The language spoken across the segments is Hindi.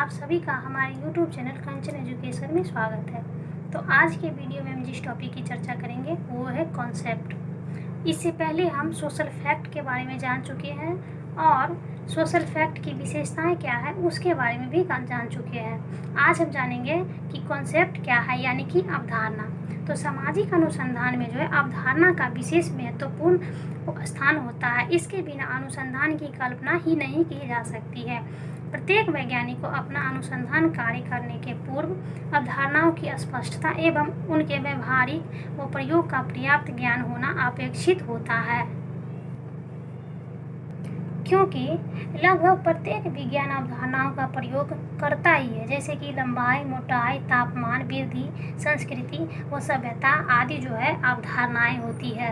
आप सभी का हमारे YouTube चैनल कंचन एजुकेशन में स्वागत है। तो आज के वीडियो में हम जिस टॉपिक की चर्चा करेंगे वो है कॉन्सेप्ट। इससे पहले हम सोशल फैक्ट के बारे में जान चुके हैं और सोशल फैक्ट की विशेषताएं क्या है उसके बारे में भी जान चुके हैं। आज हम जानेंगे कि कॉन्सेप्ट क्या है, यानी कि अवधारणा। तो सामाजिक अनुसंधान में जो है अवधारणा का विशेष महत्वपूर्ण स्थान होता है। इसके बिना अनुसंधान की कल्पना ही नहीं की जा सकती है। प्रत्येक वैज्ञानिक को अपना अनुसंधान कार्य करने के पूर्व अवधारणाओं की स्पष्टता एवं उनके व्यवहारिक व प्रयोग का पर्याप्त ज्ञान होना अपेक्षित होता है, क्योंकि लगभग प्रत्येक विज्ञान अवधारणाओं का प्रयोग करता ही है, जैसे कि लंबाई, मोटाई, तापमान, वृद्धि, संस्कृति व सभ्यता आदि जो है अवधारणाएं होती है।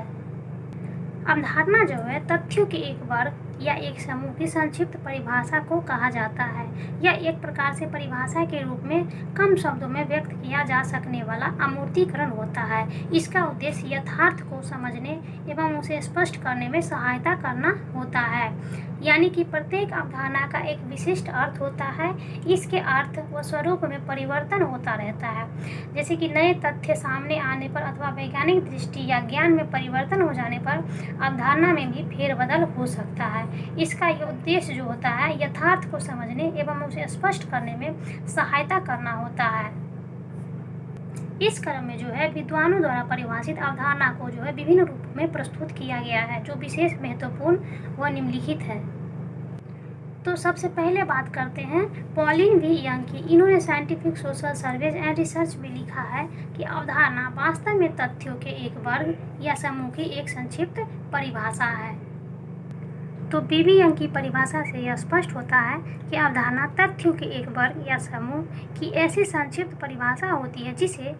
अवधारणा जो है तथ्यों के एक वर्ग या एक समूह की संक्षिप्त परिभाषा को कहा जाता है। यह एक प्रकार से परिभाषा के रूप में कम शब्दों में व्यक्त किया जा सकने वाला अमूर्तीकरण होता है। इसका उद्देश्य यथार्थ को समझने एवं उसे स्पष्ट करने में सहायता करना होता है, यानी कि प्रत्येक अवधारणा का एक विशिष्ट अर्थ होता है। इसके अर्थ व स्वरूप में परिवर्तन होता रहता है, जैसे कि नए तथ्य सामने आने पर अथवा वैज्ञानिक दृष्टि या ज्ञान में परिवर्तन हो जाने पर अवधारणा में भी फेरबदल हो सकता है। इसका उद्देश्य जो होता है यथार्थ को समझने एवं उसे स्पष्ट करने में सहायता करना होता है। इस क्रम में जो है विद्वानों द्वारा परिभाषित अवधारणा को जो है विभिन्न रूपों में प्रस्तुत किया गया है, जो विशेष महत्वपूर्ण व निम्नलिखित है। तो सबसे पहले बात करते हैं पॉलिन वी यंग की। इन्होंने scientific social surveys and research में लिखा है कि अवधारणा वास्तव में तथ्यों के एक वर्ग या समूह की एक संक्षिप्त परिभाषा है। तो बीबी यंग की परिभाषा से यह स्पष्ट होता है कि अवधारणा तथ्यों के एक वर्ग या समूह की ऐसी संक्षिप्त परिभाषा होती है जिसे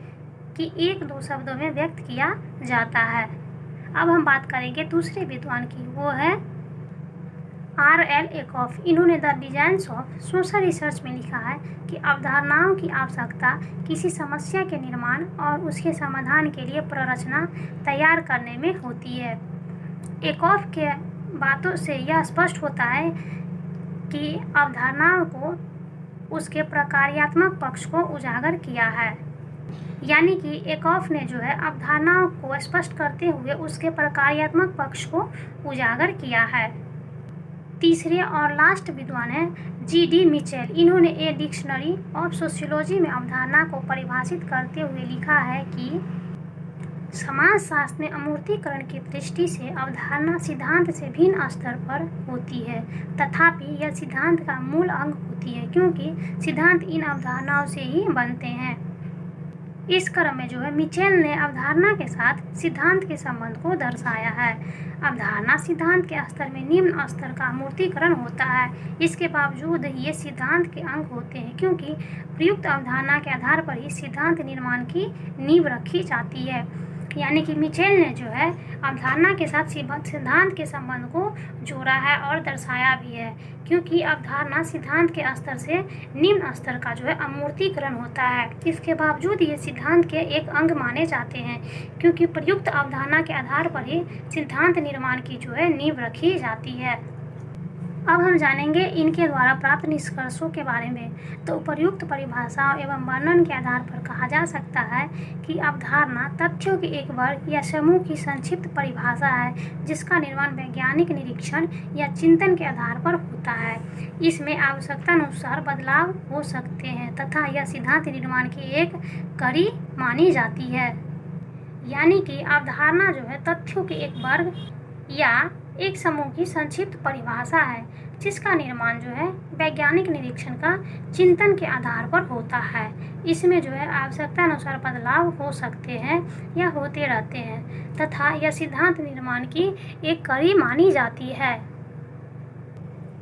कि एक दो शब्दों में व्यक्त किया जाता है। अब हम बात करेंगे दूसरे विद्वान की, वो है R.L. एकॉफ। इन्होंने the designs of social research में लिखा है कि अवधारणाओं की आवश्यकता किसी समस्या के निर्माण और उसके समाधान के लिए प्ररचना तैयार करने में होती है। एकॉफ के बातों से यह स्पष्ट होता है कि अवधारणाओं को उसके प्रकार्यात्मक पक्ष को उजागर किया है, यानी कि एकॉफ ने जो है अवधारणाओं को स्पष्ट करते हुए उसके प्रकार्यात्मक पक्ष को उजागर किया है। तीसरे और लास्ट विद्वान है G.D. मिचेल। इन्होंने ए डिक्शनरी ऑफ सोशियोलॉजी में अवधारणा को परिभाषित करते हुए लिखा है कि समाजशास्त्र में अमूर्तीकरण की दृष्टि से अवधारणा सिद्धांत से भिन्न स्तर पर होती है, तथापि यह सिद्धांत का मूल अंग होती है, क्योंकि सिद्धांत इन अवधारणाओं से ही बनते हैं। इस क्रम में जो है मिचेल ने अवधारणा के साथ सिद्धांत के संबंध को दर्शाया है। अवधारणा सिद्धांत के स्तर में निम्न स्तर का अमूर्तीकरण होता है। इसके बावजूद ये सिद्धांत के अंग होते हैं, क्योंकि प्रयुक्त अवधारणा के आधार पर ही सिद्धांत निर्माण की नींव रखी जाती है। यानी कि मिचेल ने जो है अवधारणा के साथ सिद्धांत के संबंध को जोड़ा है और दर्शाया भी है, क्योंकि अवधारणा सिद्धांत के स्तर से निम्न स्तर का जो है अमूर्तीकरण होता है। इसके बावजूद ये सिद्धांत के एक अंग माने जाते हैं, क्योंकि प्रयुक्त अवधारणा के आधार पर ही सिद्धांत निर्माण की जो है नींव रखी जाती है। अब हम जानेंगे इनके द्वारा प्राप्त निष्कर्षों के बारे में। तो उपर्युक्त परिभाषाओं एवं वर्णन के आधार पर कहा जा सकता है कि अवधारणा तथ्यों के एक वर्ग या समूह की संक्षिप्त परिभाषा है, जिसका निर्माण वैज्ञानिक निरीक्षण या चिंतन के आधार पर होता है। इसमें आवश्यकतानुसार बदलाव हो सकते हैं तथा यह सिद्धांत निर्माण की एक कड़ी मानी जाती है। यानी कि अवधारणा जो है तथ्यों के एक वर्ग या एक समूह की संक्षिप्त परिभाषा है, जिसका निर्माण जो है वैज्ञानिक निरीक्षण का चिंतन के आधार पर होता है। इसमें जो है आवश्यकता अनुसार बदलाव हो सकते हैं या होते रहते हैं तथा यह सिद्धांत निर्माण की एक कड़ी मानी जाती है।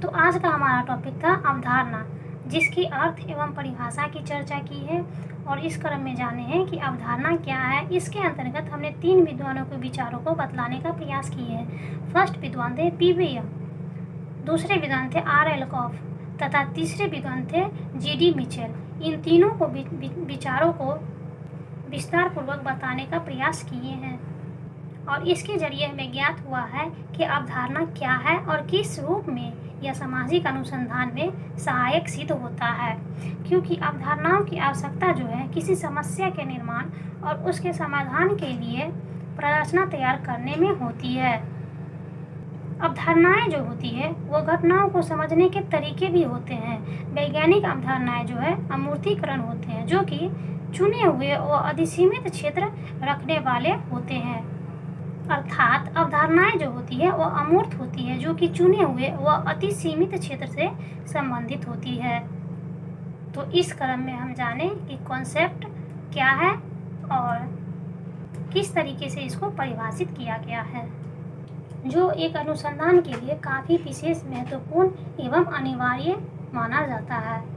तो आज का हमारा टॉपिक था अवधारणा, जिसकी अर्थ एवं परिभाषा की चर्चा की है और इस क्रम में जाने हैं कि अवधारणा क्या है। इसके अंतर्गत हमने 3 विद्वानों के विचारों को बतलाने का प्रयास किए हैं। फर्स्ट विद्वान थे पीवी यंग, दूसरे विद्वान थे R.L. एकॉफ तथा तीसरे विद्वान थे G.D. मिचेल। इन तीनों को विचारों को विस्तार पूर्वक बताने का प्रयास किए हैं। और इसके जरिए हमें ज्ञात हुआ है कि अवधारणा क्या है और किस रूप में यह सामाजिक अनुसंधान में सहायक सिद्ध होता है। क्योंकि अवधारणाओं की आवश्यकता जो है किसी समस्या के निर्माण और उसके समाधान के लिए प्ररचना तैयार करने में होती है। अवधारणाएं जो होती है वो घटनाओं को समझने के तरीके भी होते हैं। वैज्ञानिक अवधारणाएं जो है अमूर्तीकरण होते हैं, जो कि चुने हुए व अधिसीमित क्षेत्र रखने वाले होते हैं। अर्थात अवधारणाएं जो होती है वो अमूर्त होती है, जो कि चुने हुए व अति सीमित क्षेत्र से संबंधित होती है। तो इस क्रम में हम जाने कि कॉन्सेप्ट क्या है और किस तरीके से इसको परिभाषित किया गया है, जो एक अनुसंधान के लिए काफ़ी विशेष, महत्वपूर्ण एवं अनिवार्य माना जाता है।